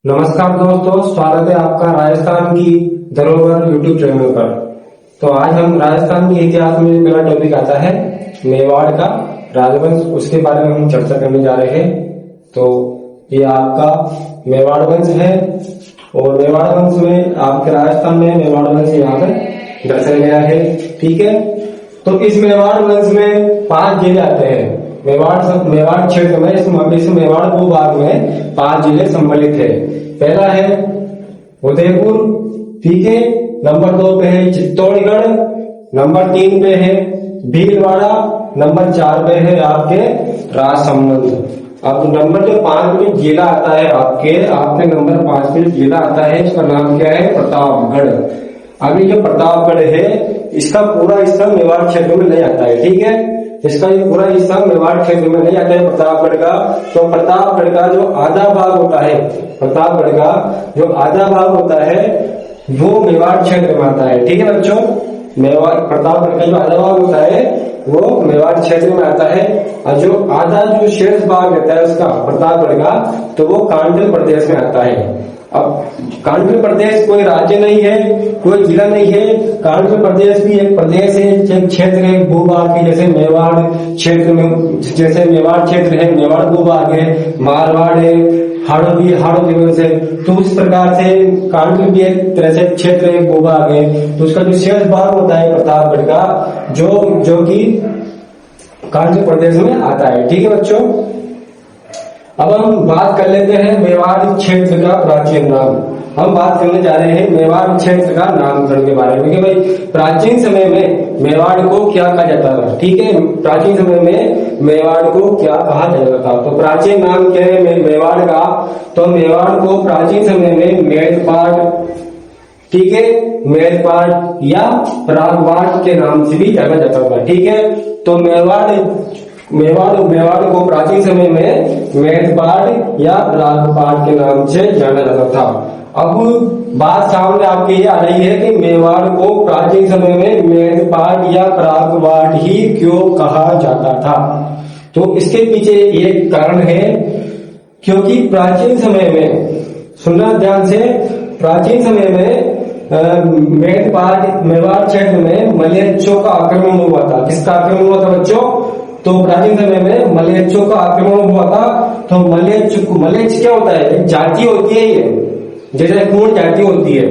नमस्कार दोस्तों, स्वागत है आपका राजस्थान की धरोहर यूट्यूब चैनल पर। तो आज हम राजस्थान के इतिहास में पहला टॉपिक आता है मेवाड़ का राजवंश, उसके बारे में हम चर्चा करने जा रहे हैं। तो ये आपका मेवाड़ वंश है और मेवाड़ वंश में आपके राजस्थान में मेवाड़ वंश यहाँ पर दर्शाया गया है। ठीक है, तो इस मेवाड़ वंश में 5 जिले आते हैं। मेवाड़ क्षेत्र में इस मेवाड़ भूभाग में 5 जिले सम्मिलित है। पहला है उदयपुर, ठीक है। नंबर 2 पे है चित्तौड़गढ़, नंबर 3 पे है भीलवाड़ा, नंबर 4 पे है आपके राजसमंद। अब नंबर जो 5 पे जिला आता है आपके नंबर 5 पे जिला आता है, इसका नाम क्या है? प्रतापगढ़। अभी जो प्रतापगढ़ है इसका पूरा हिस्सा मेवाड़ क्षेत्र में नहीं आता है। ठीक है, इसका ये पूरा हिस्सा मेवाड़ क्षेत्र में नहीं आता है प्रतापगढ़ का। तो प्रतापगढ़ का जो आधा भाग होता है, प्रतापगढ़ का जो आधा भाग होता है वो मेवाड़ क्षेत्र में आता है। ठीक है बच्चों, प्रतापगढ़ का जो आधा भाग होता है वो मेवाड़ क्षेत्र में आता है और जो आधा जो शेष भाग रहता है उसका प्रतापगढ़ का, तो वो कांडल प्रदेश में आता है। अब कांडल प्रदेश कोई राज्य नहीं है, कोई जिला नहीं है। कांडल प्रदेश भी एक प्रदेश है, एक क्षेत्र है भूभाग की। जैसे मेवाड़ क्षेत्र में, जैसे मेवाड़ क्षेत्र है, मेवाड़ भूभाग है, मारवाड़ है, हाड़ो दिवस है। तो उस प्रकार से कांडल भी एक तरह से क्षेत्र है, भूभाग है। तो उसका जो शेष भाग होता है प्रतापगढ़ का, जो कि कांडल प्रदेश में आता है। ठीक है बच्चों, अब हम बात कर लेते हैं मेवाड़ क्षेत्र का प्राचीन नाम। हम बात करने जा रहे हैं मेवाड़ क्षेत्र का नामकरण के बारे में कि भाई प्राचीन समय में मेवाड़ को क्या कहा जाता था। ठीक है, प्राचीन समय में मेवाड़ को क्या कहा जाता था। तो प्राचीन नाम क्या है मेवाड़ का? तो मेवाड़ को प्राचीन समय में मेड़पाट, ठीक है, मेड़पाट या प्रागवाट के नाम से भी जाना जाता था। ठीक है, तो मेवाड़ को प्राचीन समय में मेड़पाट या प्रागपाट के नाम से जाना जाता था। अब बात सामने आपके ये आ रही है कि मेवाड़ को प्राचीन समय में मेड़पाट या प्रागवाट ही क्यों कहा जाता था। तो इसके पीछे एक कारण है, क्योंकि प्राचीन समय में, सुनना ध्यान से, प्राचीन समय में मेवाड़ क्षेत्र में मलेच्छों का आक्रमण हुआ था। किसका आक्रमण हुआ था बच्चों? तो प्राचीन समय में मलेच्छों का आक्रमण हुआ था। तो मलेच्छ क्या होता है? एक जाति होती है ये, जैसे हूण जाति होती है।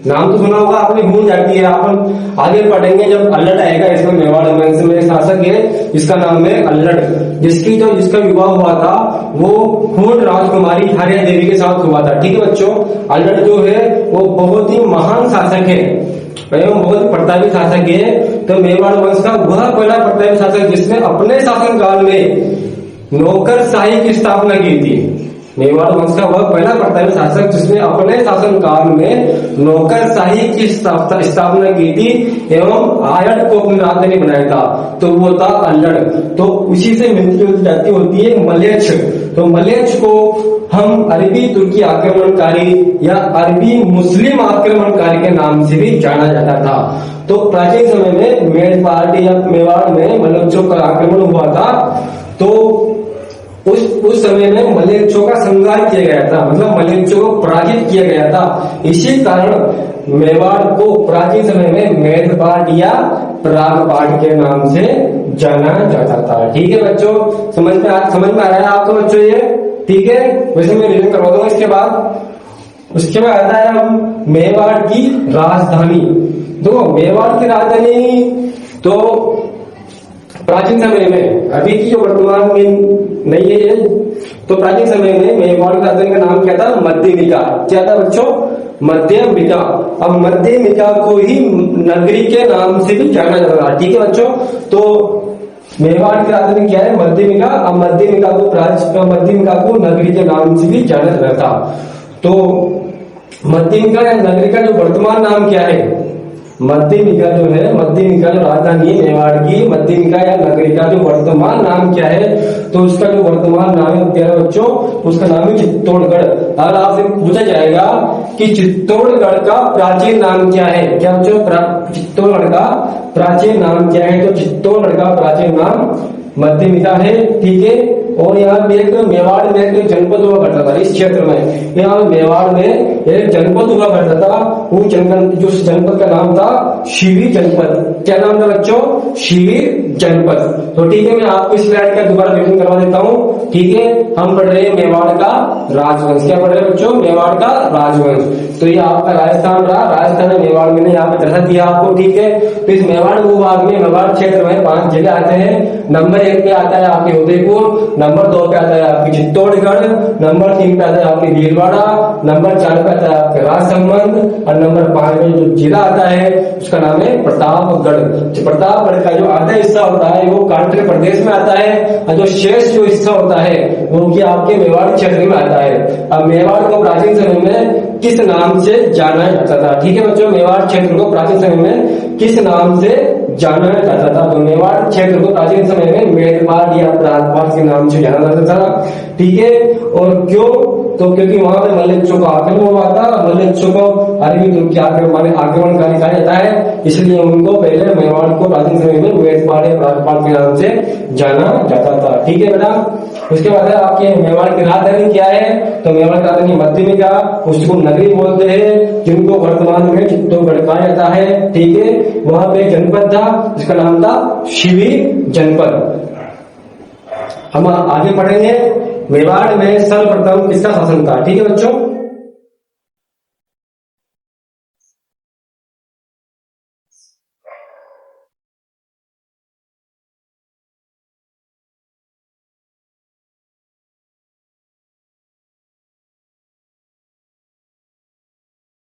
नाम तो सुना होगा आपने, हूण जाति है। आप आगे पढ़ेंगे जब अल्लड़ आएगा। इसमें मेवाड़ वंश में शासक है, इसका नाम है अल्लड़, जिसका विवाह हुआ था वो हूण राजकुमारी हार्या देवी के साथ हुआ था। ठीक है बच्चों, अल्लड़ जो है वो बहुत ही महान शासक है एवं बहुत प्रतापी शासक है। तो मेवाड़ वंश का वह पहला प्रतापी शासक जिसने अपने शासनकाल में नौकरशाही की स्थापना की थी। मेवाड़ वंश का वह पहला प्रतापी शासक जिसने अपने शासनकाल में नौकरशाही की स्थापना की थी एवं आयड़ को अपनी राजधानी बनाया था, तो वो था अल्लड़। तो उसी से मिलती जुलती जाति होती है मलेच्छ। तो मलेच्छ को हम अरबी तुर्की आक्रमणकारी या अरबी मुस्लिम आक्रमणकारी के नाम से भी जाना जाता था। तो प्राचीन समय में मेड़पाट या मेवाड़ में मलेच्छों का आक्रमण हुआ था। तो उस समय में मलेच्छों का संहार किया गया था, मतलब मलेच्छों को पराजित किया गया था। इसी कारण मेवाड़ को प्राचीन समय में मेड़पाट या प्रागपाट के नाम से जाना जाता था। ठीक है बच्चों, समझ में आ रहा है आपको बच्चों ये? ठीक है, वैसे मैं रिवीजन करवा दूंगा इसके बाद। उसके बाद आता है हम मेवाड़ की राजधानी। तो मेवाड़ की राजधानी तो प्राचीन समय में, अभी की जो वर्तमान में नहीं है, तो प्राचीन समय में मेवाड़ की राजधानी का नाम क्या था? मध्यमिका। क्या था बच्चों? मध्यमिका। अब मध्यमिका को ही नगरी के नाम से भी जाना जाता था। ठीक है बच्चों, तो मेवाड़ की राजधानी क्या है? मध्यमिका। अब मध्यमिका को नगरी के नाम से भी जाना जाता था। तो मध्यमिका या नगरी का जो वर्तमान नाम क्या है? मध्यमिका जो है, मध्यमिका जो राजधानी है मेवाड़ की, मध्यमिका या नगरी का जो वर्तमान नाम क्या है? तो उसका जो वर्तमान नाम है प्यारे बच्चों, उसका नाम है चित्तौड़गढ़। अगर आपसे पूछा जाएगा कि चित्तौड़गढ़ का प्राचीन नाम क्या है, क्या बच्चों चित्तौड़गढ़ का प्राचीन नाम क्या है? तो चित्तौड़गढ़ का प्राचीन नाम मध्यमिका है। ठीक है, और यहाँ पे एक मेवाड़ में एक जनपद हुआ करता था इस क्षेत्र में। यहाँ मेवाड़ में एक जनपद हुआ करता था, वो जनपद जो जनपद का नाम था शिवी जनपद। क्या नाम था बच्चों? शिवी जनपद। तो ठीक है, मैं आपको इस स्लाइड का दोबारा रिवीजन करवा देता हूँ। ठीक है, हम पढ़ रहे हैं मेवाड़ का राजवंश। क्या पढ़ रहे हैं बच्चों? मेवाड़ का राजवंश। तो ये आपका राजस्थान रहा, राजस्थान में मेवाड़ मैंने यहाँ पे दर्शा दिया आपको। ठीक है, तो इस मेवाड़ भूभाग में मेवाड़ क्षेत्र में 5 जिले आते हैं। नंबर 1 पे आता है आपके उदयपुर, नंबर 2 पे आता है आपकी चित्तौड़गढ़, नंबर 3 पे आता है आपकी भीलवाड़ा, नंबर 4 पे आता है आपके राजसमंद, और नंबर 5 में जो जिला आता है उसका नाम है प्रतापगढ़। प्रतापगढ़ का जो आधा हिस्सा होता है वो कांकेर प्रदेश में आता है, और जो शेष जो हिस्सा होता है वो कि आपके मेवाड़ क्षेत्र में आता है। अब मेवाड़ को प्राचीन समय में किस नाम से जाना जाता था? ठीक है बच्चों, मेवाड़ क्षेत्र को प्राचीन समय में किस नाम से जाना जाता था? तो मेवाड़ क्षेत्र को प्राचीन समय में मेदपाल या प्रातपाल के नाम से जाना जाता था। ठीक है, और क्यों? तो क्योंकि वहां पे मल्लेच्छों का आक्रमण हुआ था। मल्लेच्छों को अरबी तुर्क के आक्रमणकारी कहा जाता है, इसलिए उनको पहले मेवाड़ को प्राचीन समय में मेदपाल या प्रातपाल के नाम से जाना जाता था। ठीक है बेटा, उसके बाद आपके मेवाड़ की राजधानी क्या है? तो मेवाड़ की राजधानी मध्यमिका, उसको नगरी बोलते हैं, जिनको वर्तमान में चित्तौड़गढ़ कहा जाता है। ठीक है, वहां पे जनपद था जिसका नाम था शिवी जनपद। हम आगे पढ़ेंगे मेवाड़ में सर्वप्रथम किसका शासन था। ठीक है बच्चों,